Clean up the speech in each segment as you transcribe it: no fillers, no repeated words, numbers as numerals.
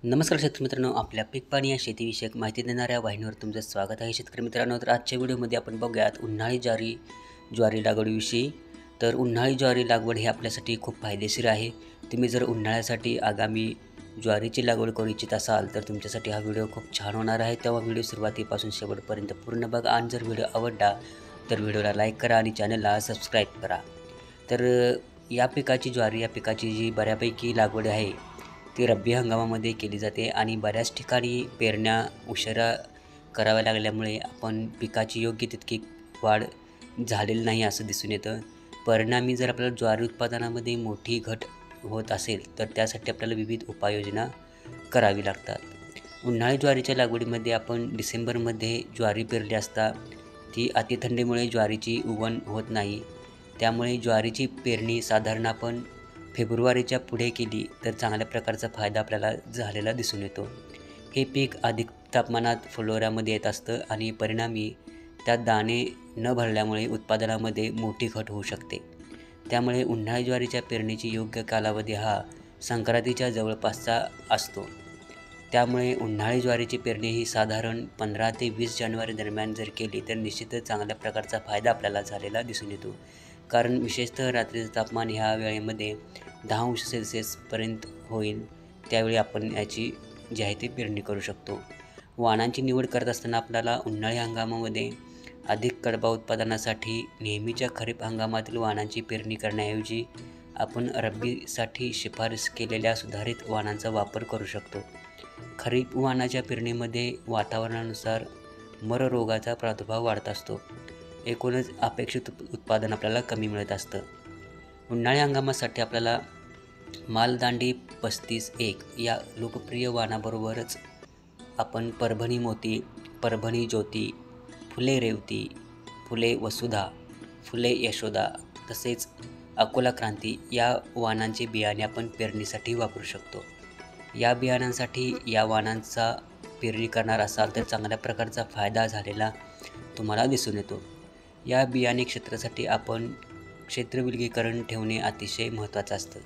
नमस्कार शेतकरी मित्रांनो, आपल्या पीक पाणी या शेतीविषयक माहिती देणाऱ्या वाहिनीवर तुमचं स्वागत आहे. शेतकरी मित्रांनो, तर आजच्या व्हिडिओमध्ये आपण बघूयात उन्हाळी ज्वारी लागवडीविषयी. तर उन्हाळी ज्वारी लागवड ही आपल्यासाठी खूप फायदेशीर आहे. तुम्ही जर उन्हाळ्यासाठी आगामी ज्वारीची लागवड करू इच्छित असाल तर तुमच्यासाठी हा व्हिडिओ खूप छान होणार आहे. तेव्हा व्हिडिओ सुरुवातीपासून शेवटपर्यंत पूर्ण बघा आणि जर व्हिडिओ आवडला तर व्हिडिओला लाईक करा आणि चॅनलला सबस्क्राईब करा. तर या पिकाची जी बऱ्यापैकी लागवड आहे ती रब्बी हंगामामध्ये केली जाते आणि बऱ्याच ठिकाणी पेरण्या उशिरा कराव्या लागल्यामुळे आपण पिकाची योग्य तितकी वाढ झालेली नाही असं दिसून येतं. परिणामी जर आपल्याला ज्वारी उत्पादनामध्ये मोठी घट होत असेल तर त्यासाठी आपल्याला विविध उपाययोजना करावी लागतात. उन्हाळी ज्वारीच्या लागवडीमध्ये आपण डिसेंबरमध्ये ज्वारी पेरली असता ती अतिथंडीमुळे ज्वारीची उगवण होत नाही. त्यामुळे ज्वारीची पेरणी साधारण आपण फेब्रुवारीच्या पुढे केली तर चांगल्या प्रकारचा फायदा आपल्याला झालेला दिसून येतो. हे पीक अधिक तापमानात फुलोऱ्यामध्ये येत असतं आणि परिणामी त्यात दाणे न भरल्यामुळे उत्पादनामध्ये मोठी घट होऊ शकते. त्यामुळे उन्हाळी ज्वारीच्या पेरणीची योग्य कालावधी हा संक्रांतीच्या जवळपासचा असतो. त्यामुळे उन्हाळी ज्वारीची पेरणी ही साधारण 15 ते 20 जानेवारी दरम्यान जर केली तर निश्चितच चांगल्या प्रकारचा फायदा आपल्याला झालेला दिसून येतो. कारण विशेषतः रात्रीचं तापमान ह्या वेळेमध्ये 10 अंश सेल्सिअसपर्यंत होईल. त्यावेळी आपण याची जी आहे ती पेरणी करू शकतो. वाणांची निवड करत असताना आपल्याला उन्हाळी हंगामामध्ये अधिक कडबा उत्पादनासाठी नेहमीच्या खरीप हंगामातील वाणांची पेरणी करण्याऐवजी आपण रब्बीसाठी शिफारस केलेल्या सुधारित वाणांचा वापर करू शकतो. खरीप वाणाच्या पेरणीमध्ये वातावरणानुसार मर रोगाचा प्रादुर्भाव वाढत असतो. एकूणच अपेक्षित उत्पादन आपल्याला कमी मिळत असतं. उन्हाळी हंगामासाठी आपल्याला मालदांडी 35-1 या लोकप्रिय वाणाबरोबरच आपण परभणी मोती, परभणी ज्योती, फुले रेवती, फुले वसुधा, फुले यशोदा तसेच अकोला क्रांती या वाणांचे बियाणे आपण पेरणीसाठी वापरू शकतो. या वाणांचा पेरणी करणार असाल तर चांगल्या प्रकारचा फायदा झालेला तुम्हाला दिसून येतो. या बियाणे क्षेत्रासाठी आपण क्षेत्रविलगीकरण ठेवणे अतिशय महत्त्वाचं असतं.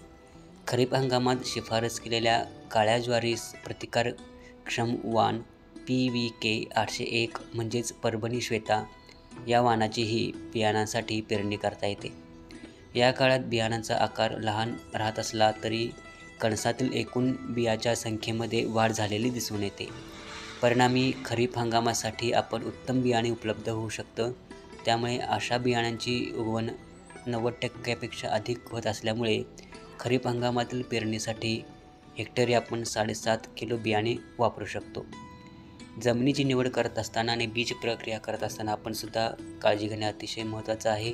खरीप हंगामात शिफारस केलेल्या काळ्या ज्वारीस प्रतिकारक्षम वाण PVK 801 म्हणजेच परभणी श्वेता या वाणाचीही बियाणांसाठी पेरणी करता येते. या काळात बियाणांचा आकार लहान राहत असला तरी कणसातील एकूण बियाच्या संख्येमध्ये वाढ झालेली दिसून येते. परिणामी खरीप हंगामासाठी आपण उत्तम बियाणे उपलब्ध होऊ शकतं. त्यामुळे अशा बियाण्यांची उगवण 90% अधिक होत असल्यामुळे खरीप हंगामातील पेरणीसाठी हेक्टरी आपण 7.5 किलो बियाणे वापरू शकतो. जमिनीची निवड करत असताना आणि बीज प्रक्रिया करत असताना आपण सुद्धा काळजी घेणे अतिशय महत्त्वाचं आहे.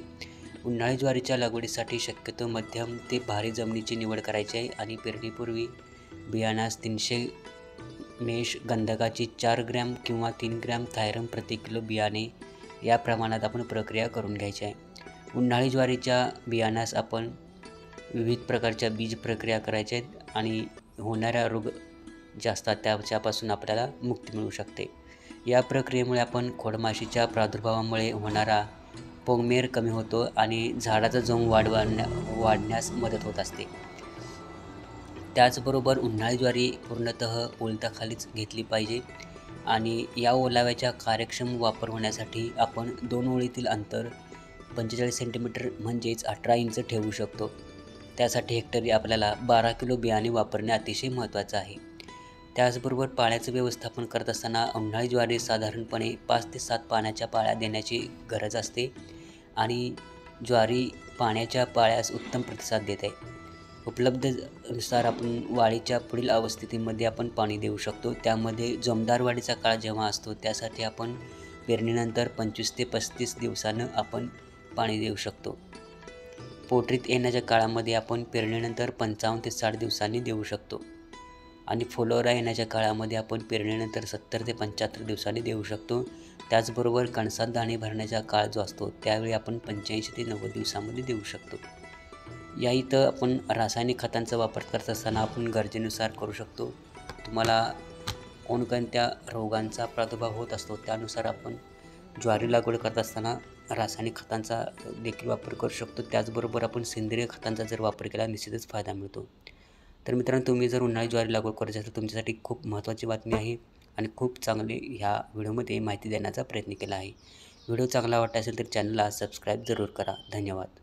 उन्हाळी ज्वारीच्या लागवडीसाठी शक्यतो मध्यम ते भारी जमिनीची निवड करायची आहे आणि पेरणीपूर्वी बियाण्यास 300 मेष गंधकाची 4 ग्रॅम किंवा 3 ग्रॅम थायरम प्रति किलो बियाणे या प्रमाणात आपण प्रक्रिया करून घ्यायची आहे. उन्हाळी ज्वारीच्या बियाण्यास आपण विविध प्रकारच्या बीज प्रक्रिया करायच्या आहेत आणि होणाऱ्या रोग जे असतात त्याच्यापासून आपल्याला मुक्ती मिळू शकते. या प्रक्रियेमुळे आपण खोडमाशीच्या प्रादुर्भावामुळे होणारा पोंगमेर कमी होतो आणि झाडाचा जोम वाढण्यास मदत होत असते. त्याचबरोबर उन्हाळी ज्वारी पूर्णतः ओलिताखालीच घेतली पाहिजे आणि या ओलाव्याच्या कार्यक्षम वापर होण्यासाठी आपण 2 ओळीतील अंतर 45 सेंटीमीटर म्हणजेच 18 इंच ठेवू शकतो. त्यासाठी हेक्टरी आपल्याला 12 किलो बियाणे वापरणे अतिशय महत्त्वाचं आहे. त्याचबरोबर पाण्याचं व्यवस्थापन करत असताना उन्हाळी ज्वारी साधारणपणे 5 ते 7 पाण्याच्या पाळ्या देण्याची गरज असते आणि ज्वारी पाण्याच्या पाळ्यास उत्तम प्रतिसाद देत आहे. उपलब्धनुसार आपण वाढीच्या पुढील अवस्थेमध्ये आपण पाणी देऊ शकतो. त्यामध्ये जोमदार वाढीचा काळ जेव्हा असतो त्यासाठी आपण पेरणीनंतर 25 ते 35 दिवसानं आपण पाणी देऊ शकतो. पोटरीत येण्याच्या काळामध्ये आपण पेरणीनंतर 55 ते 60 दिवसांनी देऊ शकतो आणि फुलोरा येण्याच्या काळामध्ये आपण पेरणीनंतर 70 ते 75 दिवसांनी देऊ शकतो. त्याचबरोबर कणसात दाणे भरण्याचा काळ जो असतो त्यावेळी आपण 85 ते 90 दिवसांमध्ये देऊ शकतो. या इथं आपण रासायनिक खतांचा वापर करत असताना आपण गरजेनुसार करू शकतो. तुम्हाला कोणकोणत्या रोगांचा प्रादुर्भाव होत असतो त्यानुसार आपण ज्वारी लागवड करत असताना रासायनिक खतांचा देखील वापर करू शकतो. त्याचबरोबर आपण सेंद्रिय खतांचा जर वापर केला निश्चितच फायदा मिळतो. तर मित्रांनो, तुम्ही जर उन्हाळी ज्वारी लागवड करायची असेल तर तुमच्यासाठी खूप महत्त्वाची बातमी आहे आणि खूप चांगली ह्या व्हिडिओमध्ये माहिती देण्याचा प्रयत्न केला आहे. व्हिडिओ चांगला वाटला असेल तर चॅनलला सबस्क्राईब जरूर करा. धन्यवाद.